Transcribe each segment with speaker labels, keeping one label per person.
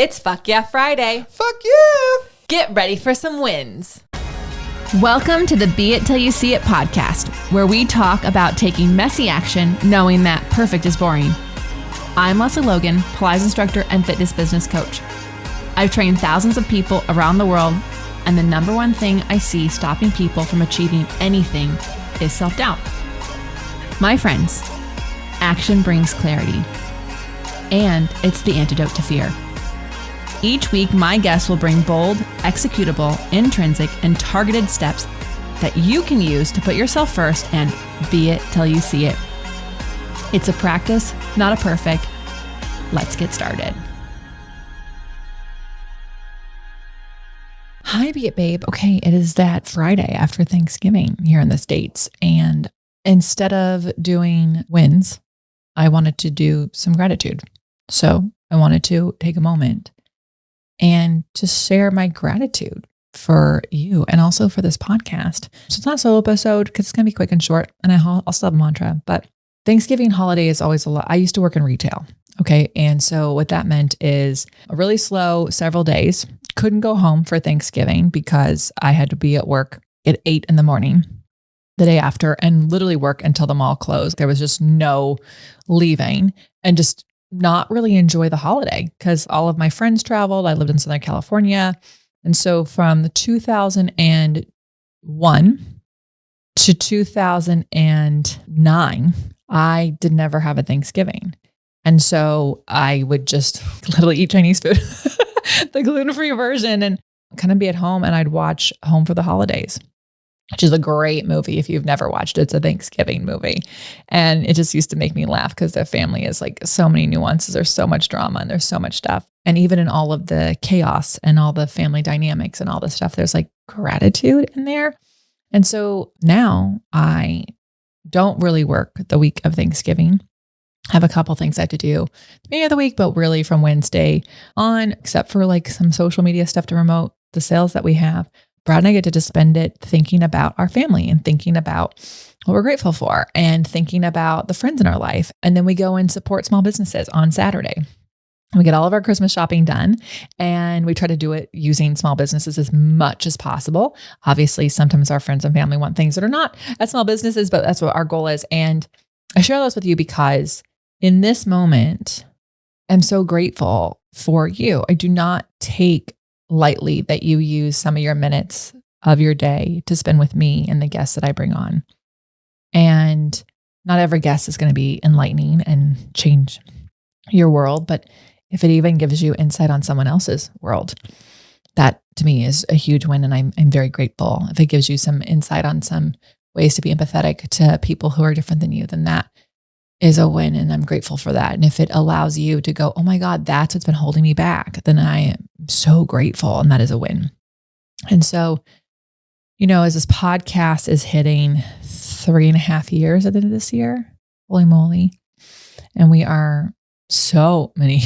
Speaker 1: It's Fuck Yeah Friday.
Speaker 2: Fuck yeah!
Speaker 1: Get ready for some wins.
Speaker 3: Welcome to the Be It Till You See It podcast, where we talk about taking messy action, knowing that perfect is boring. I'm Lesley Logan, Pilates instructor and fitness business coach. I've trained thousands of people around the world, and the number one thing I see stopping people from achieving anything is self-doubt. My friends, action brings clarity, and it's the antidote to fear. Each week, my guests will bring bold, executable, intrinsic, and targeted steps that you can use to put yourself first and be it till you see it. It's a practice, not a perfect. Let's get started.
Speaker 4: Hi, Be It Babe. Okay, it is that Friday after Thanksgiving here in the States. And instead of doing wins, I wanted to do some gratitude. So I wanted to take a moment and just share my gratitude for you and also for this podcast. So it's not a solo episode because it's going to be quick and short, and I'll still have a mantra, but Thanksgiving holiday is always a lot. I used to work in retail. Okay. And so what that meant is a really slow several days. Couldn't go home for Thanksgiving because I had to be at work at 8 a.m. the day after and literally work until the mall closed. There was just no leaving and just not really enjoy the holiday because all of my friends traveled. I lived in Southern California. And so from 2001 to 2009, I did never have a Thanksgiving. And so I would just literally eat Chinese food, the gluten-free version, and kind of be at home, and I'd watch Home for the Holidays, which is a great movie. If you've never watched it, it's a Thanksgiving movie. And it just used to make me laugh because their family is like so many nuances. There's so much drama and there's so much stuff. And even in all of the chaos and all the family dynamics and all this stuff, there's like gratitude in there. And so now I don't really work the week of Thanksgiving. I have a couple things I have to do at the beginning of the week, but really from Wednesday on, except for like some social media stuff to promote the sales that we have. Brad and I get to just spend it thinking about our family and thinking about what we're grateful for and thinking about the friends in our life. And then we go and support small businesses on Saturday. We get all of our Christmas shopping done, and we try to do it using small businesses as much as possible. Obviously, sometimes our friends and family want things that are not at small businesses, but that's what our goal is. And I share this with you because in this moment, I'm so grateful for you. I do not take lightly that you use some of your minutes of your day to spend with me and the guests that I bring on. And not every guest is going to be enlightening and change your world, but if it even gives you insight on someone else's world, that to me is a huge win. And I'm very grateful. If it gives you some insight on some ways to be empathetic to people who are different than you, then that is a win. And I'm grateful for that. And if it allows you to go, oh my God, that's what's been holding me back, then I am so grateful. And that is a win. And so, you know, as this podcast is hitting 3.5 years at the end of this year, holy moly. And we are so many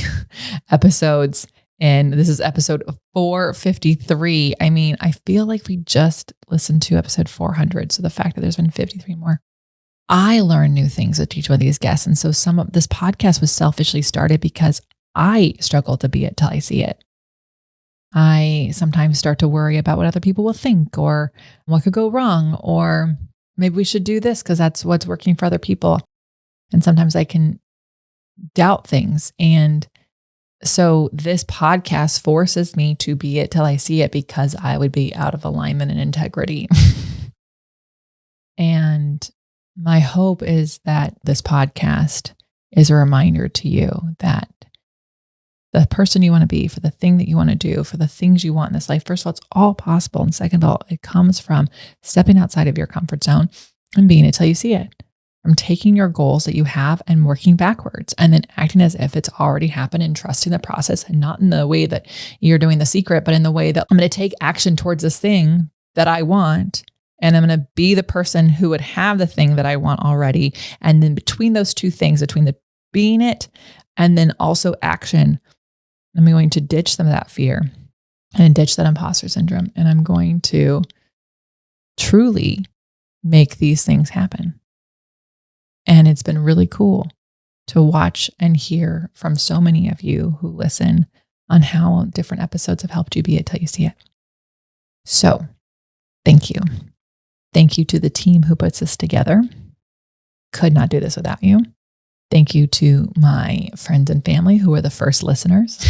Speaker 4: episodes. And this is episode 453. I mean, I feel like we just listened to episode 400. So the fact that there's been 53 more. I learn new things with each one of these guests. And so some of this podcast was selfishly started because I struggle to be it till I see it. I sometimes start to worry about what other people will think or what could go wrong, or maybe we should do this because that's what's working for other people. And sometimes I can doubt things. And so this podcast forces me to be it till I see it because I would be out of alignment and integrity. And my hope is that this podcast is a reminder to you that the person you want to be, for the thing that you want to do, for the things you want in this life, first of all, it's all possible. And second of all, it comes from stepping outside of your comfort zone and being it till you see it. From taking your goals that you have and working backwards and then acting as if it's already happened and trusting the process, and not in the way that you're doing The Secret, but in the way that I'm going to take action towards this thing that I want. And I'm going to be the person who would have the thing that I want already. And then between those two things, between the being it and then also action, I'm going to ditch some of that fear and ditch that imposter syndrome. And I'm going to truly make these things happen. And it's been really cool to watch and hear from so many of you who listen on how different episodes have helped you be it till you see it. So thank you. Thank you to the team who puts this together. Could not do this without you. Thank you to my friends and family who were the first listeners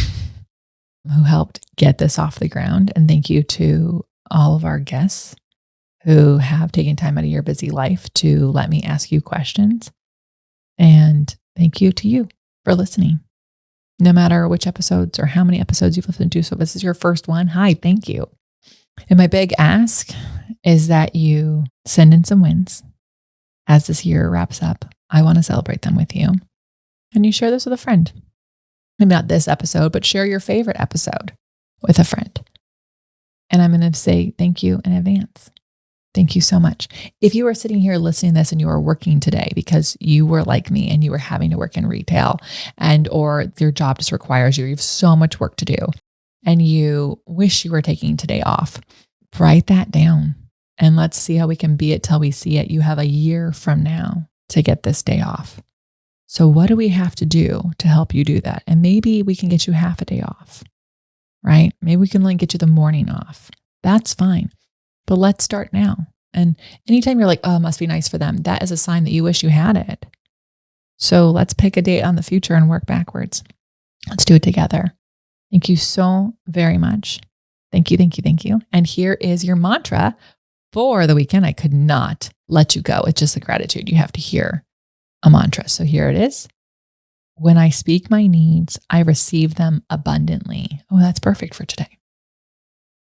Speaker 4: who helped get this off the ground. And thank you to all of our guests who have taken time out of your busy life to let me ask you questions. And thank you to you for listening. No matter which episodes or how many episodes you've listened to. So if this is your first one, hi, thank you. And my big ask is that you send in some wins as this year wraps up. I want to celebrate them with you. And you share this with a friend. Maybe not this episode, but share your favorite episode with a friend. And I'm going to say thank you in advance. Thank you so much. If you are sitting here listening to this and you are working today because you were like me and you were having to work in retail and or your job just requires you have so much work to do and you wish you were taking today off, write that down and let's see how we can be it till we see it. You have a year from now to get this day off. So what do we have to do to help you do that? And maybe we can get you half a day off, right? Maybe we can like get you the morning off. That's fine. But let's start now. And anytime you're like, oh, it must be nice for them, that is a sign that you wish you had it. So let's pick a date on the future and work backwards. Let's do it together. Thank you so very much. Thank you, thank you, thank you. And here is your mantra for the weekend. I could not let you go. It's just a gratitude. You have to hear a mantra. So here it is. When I speak my needs, I receive them abundantly. Oh, that's perfect for today.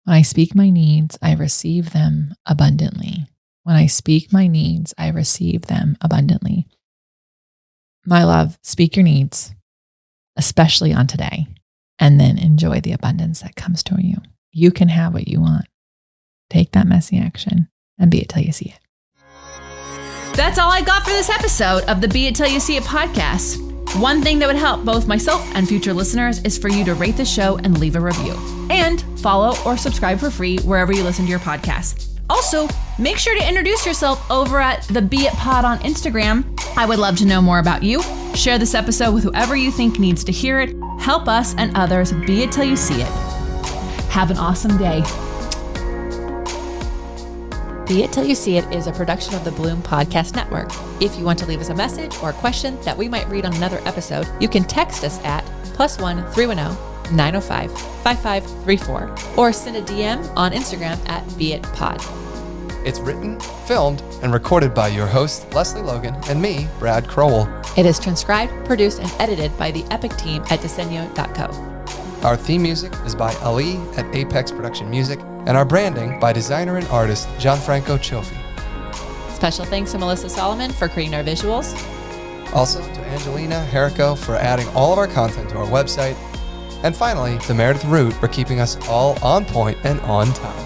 Speaker 4: When I speak my needs, I receive them abundantly. When I speak my needs, I receive them abundantly. My love, speak your needs, especially on today, and then enjoy the abundance that comes to you. You can have what you want. Take that messy action and be it till you see it.
Speaker 3: That's all I got for this episode of the Be It Till You See It podcast. One thing that would help both myself and future listeners is for you to rate the show and leave a review. And follow or subscribe for free wherever you listen to your podcast. Also, make sure to introduce yourself over at the Be It Pod on Instagram. I would love to know more about you. Share this episode with whoever you think needs to hear it. Help us and others be it till you see it. Have an awesome day.
Speaker 1: Be It Till You See It is a production of the Bloom Podcast Network. If you want to leave us a message or a question that we might read on another episode, you can text us at +1 310 905 5534 or send a DM on Instagram at BeItPod.
Speaker 2: It's written, filmed, and recorded by your host, Lesley Logan, and me, Brad Crowell.
Speaker 1: It is transcribed, produced, and edited by the epic team at Diseño.co.
Speaker 2: Our theme music is by Ali at Apex Production Music, and our branding by designer and artist Gianfranco Cioffi.
Speaker 1: Special thanks to Melissa Solomon for creating our visuals.
Speaker 2: Also to Angelina Herrico for adding all of our content to our website. And finally, to Meredith Root for keeping us all on point and on time.